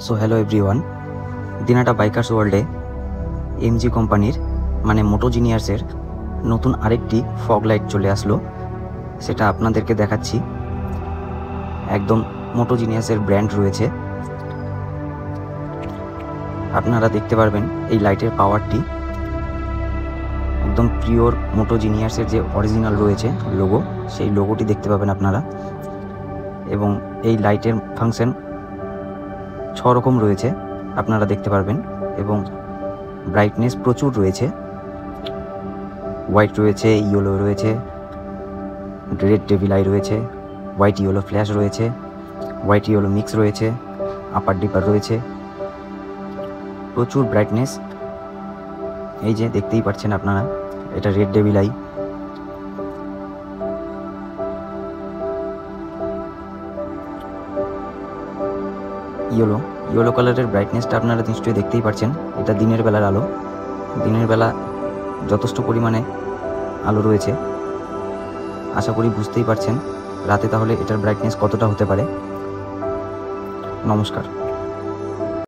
So hello everyone, Dinhata bikers ওয়ার্ল্ডে MG কোম্পানির মানে মোটো জিনিয়ার্সের নতুন আরেকটি ফগ লাইট চলে আসলো। সেটা আপনাদেরকে দেখাচ্ছি। একদম মোটো জিনিয়ার্সের ব্র্যান্ড রয়েছে, আপনারা দেখতে পারবেন এই লাইটের পাওয়ারটি। একদম পিওর মোটো জিনিয়ার্সের যে অরিজিনাল রয়েছে লোগো, সেই লোগোটি দেখতে পাবেন আপনারা। এবং এই লাইটের ফাংশন 6 রকম রয়েছে, আপনারা দেখতে পারবেন। এবং ব্রাইটনেস প্রচুর রয়েছে, হোয়াইট রয়েছে, ইয়েলো রয়েছে, রেড ডেভিল আই রয়েছে, হোয়াইট ইয়েলো ফ্ল্যাশ রয়েছে, হোয়াইট ইয়েলো মিক্স রয়েছে, আপার ডিপার রয়েছে, প্রচুর ব্রাইটনেস। এই যে দেখতেই পাচ্ছেন আপনারা, এটা রেড ডেভিল আই। ইয়েলো কালারের ব্রাইটনেসটা আপনারা নিশ্চয়ই দেখতেই পাচ্ছেন। এটা দিনের বেলার আলো, দিনের বেলা যথেষ্ট পরিমাণে আলো রয়েছে। আশা করি বুঝতেই পারছেন রাতে তাহলে এটার ব্রাইটনেস কতটা হতে পারে। নমস্কার।